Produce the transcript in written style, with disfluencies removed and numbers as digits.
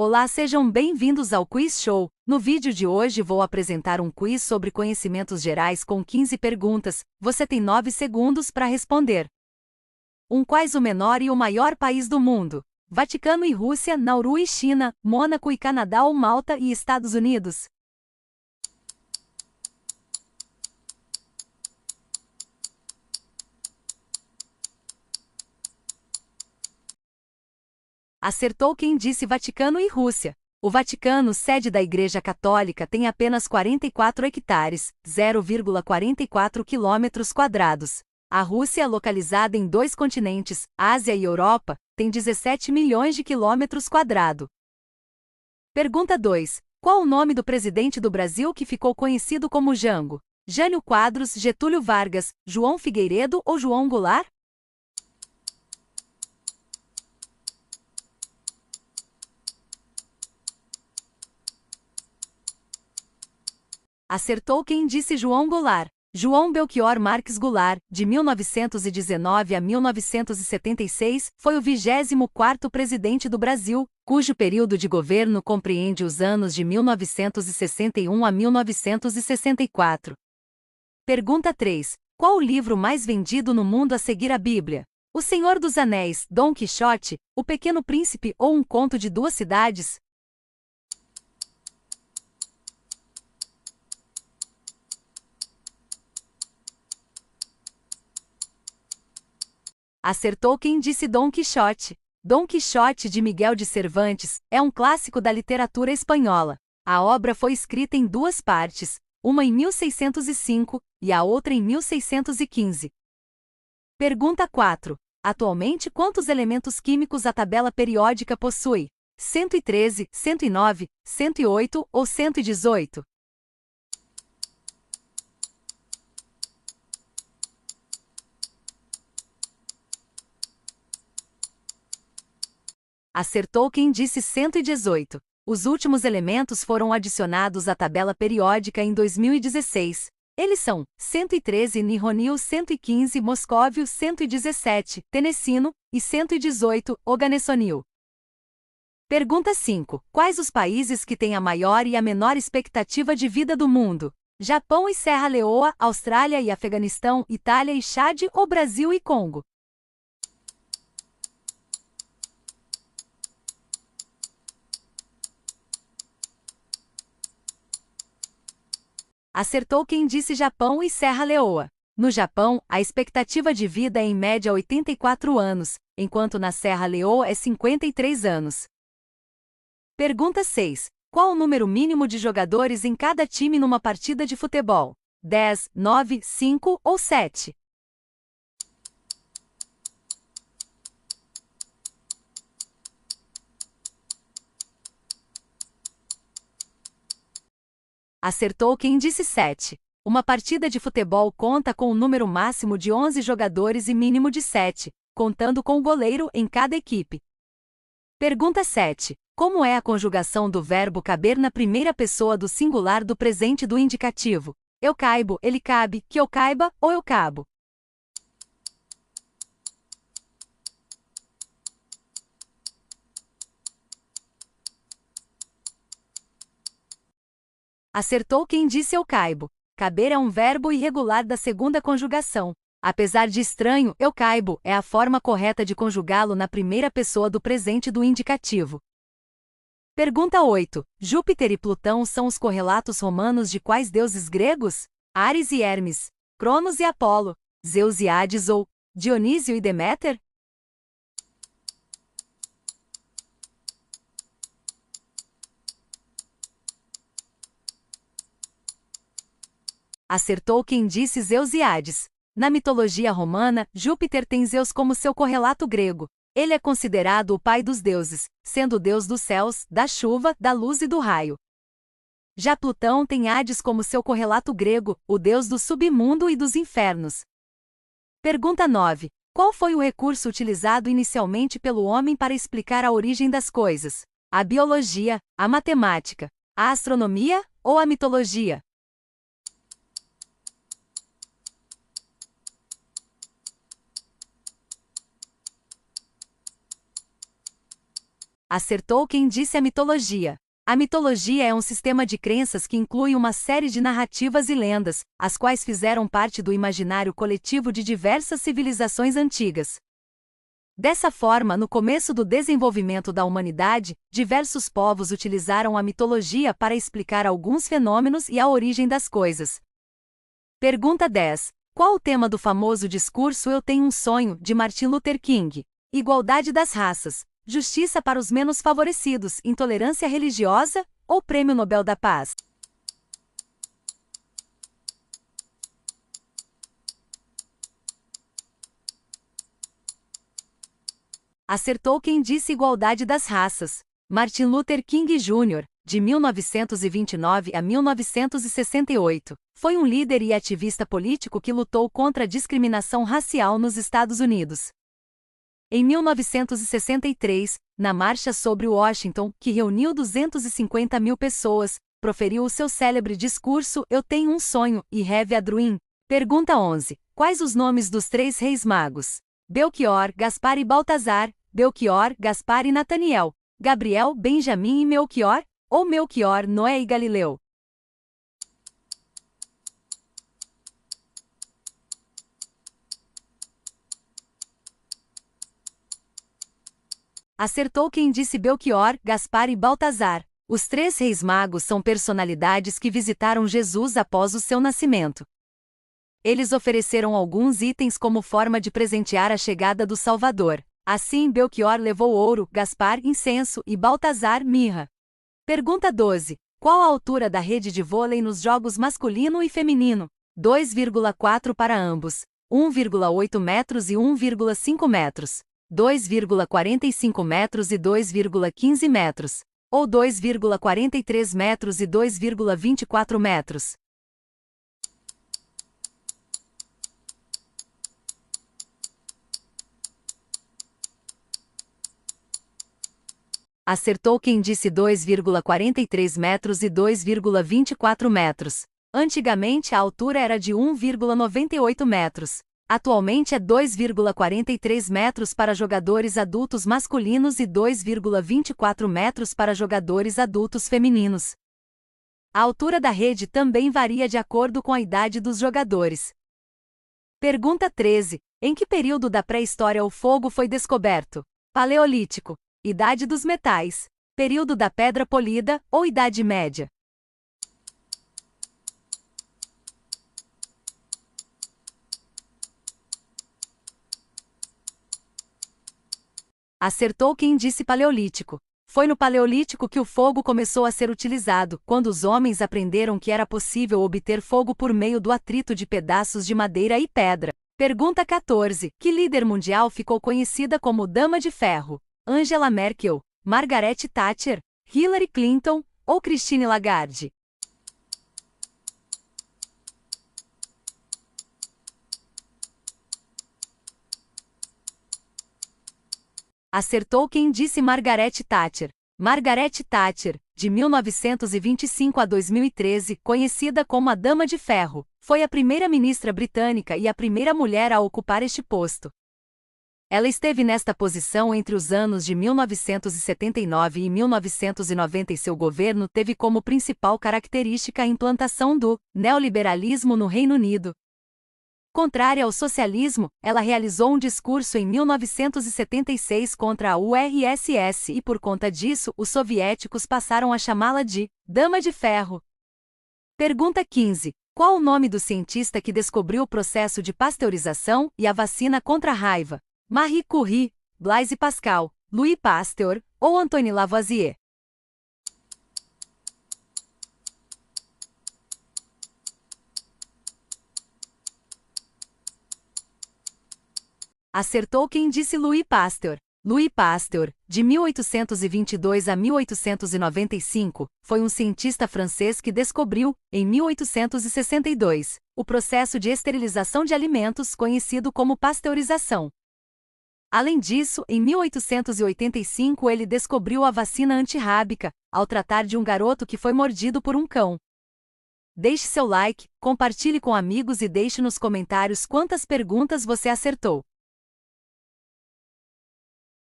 Olá, sejam bem-vindos ao Quiz Show. No vídeo de hoje vou apresentar um quiz sobre conhecimentos gerais com 15 perguntas. Você tem 9 segundos para responder. Quais o menor e o maior país do mundo? Vaticano e Rússia, Nauru e China, Mônaco e Canadá ou Malta e Estados Unidos? Acertou quem disse Vaticano e Rússia. O Vaticano, sede da Igreja Católica, tem apenas 44 hectares, 0,44 quilômetros quadrados. A Rússia, localizada em 2 continentes, Ásia e Europa, tem 17 milhões de quilômetros quadrados. Pergunta 2. Qual o nome do presidente do Brasil que ficou conhecido como Jango? Jânio Quadros, Getúlio Vargas, João Figueiredo ou João Goulart? Acertou quem disse João Goulart. João Belchior Marques Goulart, de 1919 a 1976, foi o 24º presidente do Brasil, cujo período de governo compreende os anos de 1961 a 1964. Pergunta 3. Qual o livro mais vendido no mundo a seguir a Bíblia? O Senhor dos Anéis, Dom Quixote, O Pequeno Príncipe ou Um Conto de Duas Cidades? Acertou quem disse Dom Quixote. Dom Quixote de Miguel de Cervantes é um clássico da literatura espanhola. A obra foi escrita em 2 partes, uma em 1605 e a outra em 1615. Pergunta 4. Atualmente, quantos elementos químicos a tabela periódica possui? 113, 109, 108 ou 118? Acertou quem disse 118. Os últimos elementos foram adicionados à tabela periódica em 2016. Eles são 113 nihonil, 115 moscóvio, 117 tenessino e 118 oganessonil. Pergunta 5. Quais os países que têm a maior e a menor expectativa de vida do mundo? Japão e Serra Leoa, Austrália e Afeganistão, Itália e Chad ou Brasil e Congo? Acertou quem disse Japão e Serra Leoa. No Japão, a expectativa de vida é em média 84 anos, enquanto na Serra Leoa é 53 anos. Pergunta 6. Qual o número mínimo de jogadores em cada time numa partida de futebol? 10, 9, 5 ou 7? Acertou quem disse 7. Uma partida de futebol conta com um número máximo de 11 jogadores e mínimo de 7, contando com o goleiro em cada equipe. Pergunta 7. Como é a conjugação do verbo caber na primeira pessoa do singular do presente do indicativo? Eu caibo, ele cabe, que eu caiba ou eu cabo? Acertou quem disse eu caibo. Caber é um verbo irregular da segunda conjugação. Apesar de estranho, eu caibo é a forma correta de conjugá-lo na primeira pessoa do presente do indicativo. Pergunta 8. Júpiter e Plutão são os correlatos romanos de quais deuses gregos? Áris e Hermes, Cronos e Apolo, Zeus e Hades ou Dionísio e Deméter? Acertou quem disse Zeus e Hades. Na mitologia romana, Júpiter tem Zeus como seu correlato grego. Ele é considerado o pai dos deuses, sendo o deus dos céus, da chuva, da luz e do raio. Já Plutão tem Hades como seu correlato grego, o deus do submundo e dos infernos. Pergunta 9. Qual foi o recurso utilizado inicialmente pelo homem para explicar a origem das coisas? A biologia, a matemática, a astronomia ou a mitologia? Acertou quem disse a mitologia. A mitologia é um sistema de crenças que inclui uma série de narrativas e lendas, as quais fizeram parte do imaginário coletivo de diversas civilizações antigas. Dessa forma, no começo do desenvolvimento da humanidade, diversos povos utilizaram a mitologia para explicar alguns fenômenos e a origem das coisas. Pergunta 10. Qual o tema do famoso discurso Eu Tenho um Sonho, de Martin Luther King? Igualdade das raças, justiça para os menos favorecidos, intolerância religiosa ou Prêmio Nobel da Paz? Acertou quem disse igualdade das raças. Martin Luther King Jr., de 1929 a 1968, foi um líder e ativista político que lutou contra a discriminação racial nos Estados Unidos. Em 1963, na Marcha sobre Washington, que reuniu 250 mil pessoas, proferiu o seu célebre discurso Eu Tenho um Sonho e Have a Dream. Pergunta 11. Quais os nomes dos 3 reis magos? Belchior, Gaspar e Baltazar, Belchior, Gaspar e Nataniel, Gabriel, Benjamim e Melchior, ou Melchior, Noé e Galileu? Acertou quem disse Belchior, Gaspar e Baltazar. Os 3 reis magos são personalidades que visitaram Jesus após o seu nascimento. Eles ofereceram alguns itens como forma de presentear a chegada do Salvador. Assim, Belchior levou ouro, Gaspar incenso e Baltazar mirra. Pergunta 12. Qual a altura da rede de vôlei nos jogos masculino e feminino? 2,4 para ambos. 1,8 metros e 1,5 metros. 2,45 metros e 2,15 metros. Ou 2,43 metros e 2,24 metros. Acertou quem disse 2,43 metros e 2,24 metros. Antigamente a altura era de 1,98 metros. Atualmente é 2,43 metros para jogadores adultos masculinos e 2,24 metros para jogadores adultos femininos. A altura da rede também varia de acordo com a idade dos jogadores. Pergunta 13. Em que período da pré-história o fogo foi descoberto? Paleolítico, Idade dos Metais, período da Pedra Polida ou Idade Média? Acertou quem disse Paleolítico. Foi no Paleolítico que o fogo começou a ser utilizado, quando os homens aprenderam que era possível obter fogo por meio do atrito de pedaços de madeira e pedra. Pergunta 14. Que líder mundial ficou conhecida como Dama de Ferro? Angela Merkel, Margaret Thatcher, Hillary Clinton ou Christine Lagarde? Acertou quem disse Margaret Thatcher. Margaret Thatcher, de 1925 a 2013, conhecida como a Dama de Ferro, foi a primeira-ministra britânica e a primeira mulher a ocupar este posto. Ela esteve nesta posição entre os anos de 1979 e 1990 e seu governo teve como principal característica a implantação do neoliberalismo no Reino Unido. Contrária ao socialismo, ela realizou um discurso em 1976 contra a URSS e por conta disso, os soviéticos passaram a chamá-la de Dama de Ferro. Pergunta 15. Qual o nome do cientista que descobriu o processo de pasteurização e a vacina contra a raiva? Marie Curie, Blaise Pascal, Louis Pasteur ou Antoine Lavoisier? Acertou quem disse Louis Pasteur. Louis Pasteur, de 1822 a 1895, foi um cientista francês que descobriu, em 1862, o processo de esterilização de alimentos conhecido como pasteurização. Além disso, em 1885 ele descobriu a vacina antirrábica, ao tratar de um garoto que foi mordido por um cão. Deixe seu like, compartilhe com amigos e deixe nos comentários quantas perguntas você acertou.